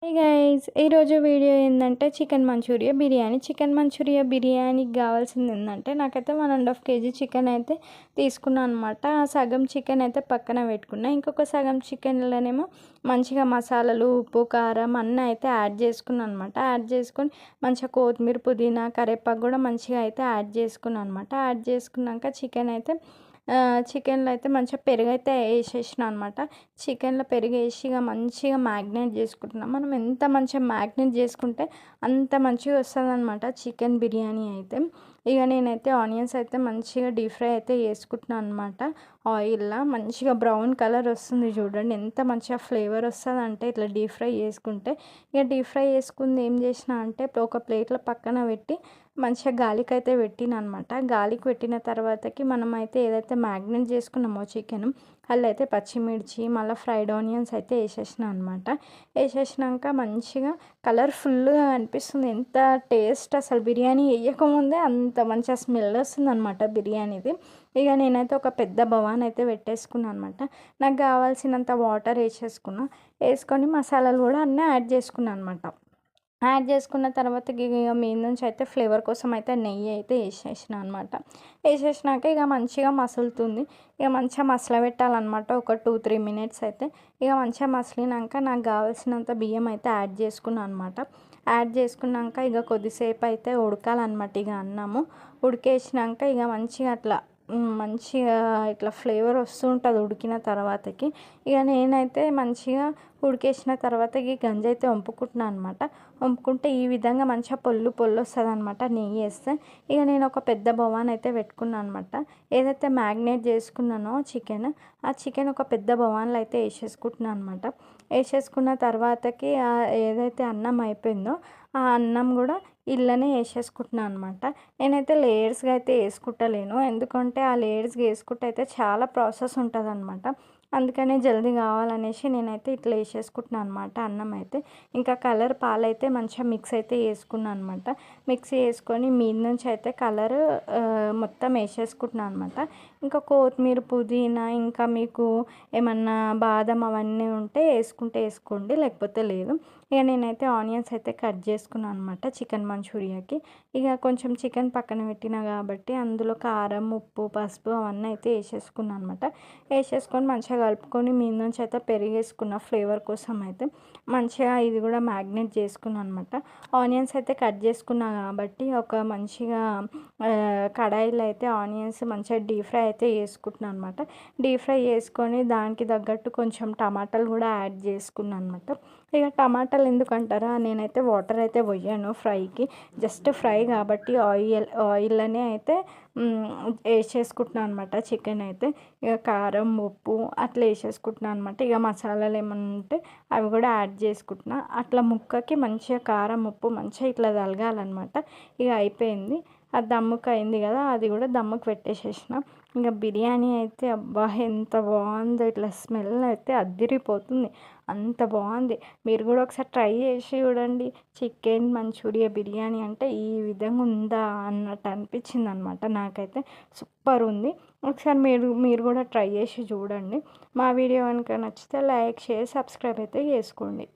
హే guys, ఈరోజు video ఏంటంటే chicken Manchurian biryani. Chicken Manchurian బిర్యానీకి కావాల్సింది ఏంటంటే నాకైతే 1.5 కేజీ చికెన్ అయితే తీసుకున్నాను అనమాట. ఆ సగం చికెన్ అయితే పక్కన పెట్టుకున్నా. ఇంకొక సగం చికెన్లోనేమో మంచిగా మసాలాలు, ఉప్పు, కారం అన్నీ అయితే యాడ్ చేసుకున్నాను అనమాట. యాడ్ చేసుకొని మంచిగా కొత్తిమీర, పుదీనా, కరివేపాకు కూడా మంచిగా అయితే యాడ్ చేసుకున్నాను అనమాట. యాడ్ చేసుకున్నాక చికెన్లో అయితే మంచిగా పెరుగు అయితే వేసేసిన అనమాట. చికెన్లో పెరుగు వేసి ఇక మంచిగా మ్యాగ్నేట్ చేసుకుంటున్నాం. మనం ఎంత మంచిగా మ్యాగ్నేట్ చేసుకుంటే అంత మంచిగా వస్తుంది అనమాట చికెన్ బిర్యానీ అయితే. ఇక నేనైతే ఆనియన్స్ అయితే మంచిగా డీప్ ఫ్రై అయితే చేసుకుంటున్నాను అనమాట. ఆయిల్లో మంచిగా బ్రౌన్ కలర్ వస్తుంది చూడండి, ఎంత మంచిగా ఫ్లేవర్ వస్తుంది అంటే ఇట్లా డీప్ ఫ్రై చేసుకుంటే. ఇక డీప్ ఫ్రై చేసుకుంది ఏం చేసిన అంటే ఒక ప్లేట్లో పక్కన పెట్టి మంచిగా గాలికి అయితే పెట్టిన అనమాట. గాలికి పెట్టిన తర్వాతకి మనం అయితే ఏదైతే మ్యాగ్నేట్ చేసుకున్నామో చికెన్, అలా అయితే పచ్చిమిర్చి మళ్ళీ ఫ్రైడ్ ఆనియన్స్ అయితే వేసేసిన అనమాట. వేసేసినాక మంచిగా కలర్ఫుల్గా అనిపిస్తుంది. ఎంత టేస్ట్ అసలు బిర్యానీ వేయకముందే అంత మంచిగా స్మెల్ వస్తుంది అనమాట బిర్యానీది. ఇక నేనైతే ఒక పెద్ద బవాన్ అయితే పెట్టేసుకున్నాను అనమాట. నాకు కావాల్సినంత వాటర్ వేసుకొని మసాలాలు కూడా అన్నీ యాడ్ చేసుకున్నాను అనమాట. యాడ్ చేసుకున్న తర్వాత ఇక మీద నుంచి అయితే ఫ్లేవర్ కోసం అయితే నెయ్యి అయితే వేసేసిన అనమాట. వేసేసినాక ఇక మంచిగా మసులుతుంది. ఇక మంచిగా పెట్టాలన్నమాట ఒక 2-3 మినిట్స్ అయితే. ఇక మంచిగా మసిలినాక నాకు కావాల్సినంత బియ్యం అయితే యాడ్ చేసుకున్నాను అనమాట. యాడ్ చేసుకున్నాక ఇక కొద్దిసేపు అయితే ఉడకాలన్నమాట. ఇక అన్నము ఉడికేసినాక ఇక మంచిగా ఇట్లా ఫ్లేవర్ వస్తుంటుంది ఉడికిన తర్వాతకి. ఇక నేనైతే మంచిగా ఉడికేసిన తర్వాత ఈ గంజి అయితే వంపుకుంటున్నాను అనమాట. వంపుకుంటే ఈ విధంగా మంచిగా పొల్లు వస్తుంది అనమాట నెయ్యి వేస్తే. ఇక నేను ఒక పెద్ద బవాన్ అయితే పెట్టుకున్నాను అనమాట. ఏదైతే మ్యాగ్నేట్ చేసుకున్నానో ఆ చికెన్ ఒక పెద్ద బవాన్లో అయితే వేసేసుకుంటున్నాను అనమాట. వేసేసుకున్న తర్వాతకి ఏదైతే అన్నం అయిపోయిందో ఆ అన్నం కూడా ఇళ్ళనే వేసేసుకుంటున్నాను అనమాట. నేనైతే లేయర్స్గా అయితే వేసుకుంటలేను, ఎందుకంటే ఆ లేయర్స్గా వేసుకుంటే అయితే చాలా ప్రాసెస్ ఉంటుంది అనమాట. అందుకనే జల్దీ కావాలనేసి నేనైతే ఇట్లా వేసేసుకుంటున్నాను అనమాట అన్నం అయితే. ఇంకా పాలైతే మంచిగా మిక్స్ అయితే వేసుకున్నాను అనమాట. మిక్స్ చేసుకొని మీద నుంచి అయితే మొత్తం వేసేసుకుంటున్నాను అనమాట. ఇంకా కొత్తిమీర, పుదీనా, ఇంకా మీకు ఏమన్నా బాదం అవన్నీ ఉంటే వేసుకోండి, లేకపోతే లేదు. ఇక నేనైతే ఆనియన్స్ అయితే కట్ చేసుకున్నాను అనమాట చికెన్ మంచూరియాకి. ఇక కొంచెం చికెన్ పక్కన పెట్టిన కాబట్టి అందులో కారం, ఉప్పు, పసుపు అవన్నీ అయితే వేసేసుకున్నాను అనమాట. వేసేసుకొని మంచిగా కలుపుకొని మీద నుంచి అయితే పెరిగేసుకున్న ఫ్లేవర్ కోసం అయితే మంచిగా ఇది కూడా మ్యాగ్నేట్ చేసుకున్నాను అనమాట. ఆనియన్స్ అయితే కట్ చేసుకున్నా కాబట్టి ఒక మంచిగా కడాయిలో అయితే ఆనియన్స్ మంచిగా డీప్ ఫ్రై అయితే చేసుకుంటున్నాను అనమాట. డీప్ ఫ్రై చేసుకొని దానికి తగ్గట్టు కొంచెం టమాటాలు కూడా యాడ్ చేసుకున్నాను అనమాట. ఇక టమాటాలు ఎందుకంటారా, నేనైతే వాటర్ అయితే పోయాను ఫ్రైకి, జస్ట్ ఫ్రై కాబట్టి ఆయిల్లోనే అయితే వేసేసుకుంటున్నాను అనమాట చికెన్ అయితే. ఇక కారం, ఉప్పు అట్లా వేసేసుకుంటున్నాను అనమాట. ఇక మసాలాలు ఏమన్నా ఉంటే అవి కూడా యాడ్ చేసుకుంటున్నా. అట్లా ముక్కకి మంచిగా కారం, ఉప్పు మంచిగా ఇట్లా తలగాలన్నమాట. ఇక అయిపోయింది. అది దమ్ముకు అయింది కదా, అది కూడా దమ్ముకు పెట్టేసేసిన. ఇంకా బిర్యానీ అయితే అబ్బా ఎంత బాగుందో, ఇట్లా స్మెల్ అయితే అద్దిరిపోతుంది, అంత బాగుంది. మీరు కూడా ఒకసారి ట్రై చేసి చూడండి. చికెన్ మంచూరియా బిర్యానీ అంటే ఈ విధంగా ఉందా అన్నట్టు అనిపించింది అనమాట నాకైతే. సూపర్ ఉంది. ఒకసారి మీరు కూడా ట్రై చేసి చూడండి. మా వీడియో కనుక నచ్చితే లైక్, షేర్, సబ్స్క్రైబ్ అయితే చేసుకోండి.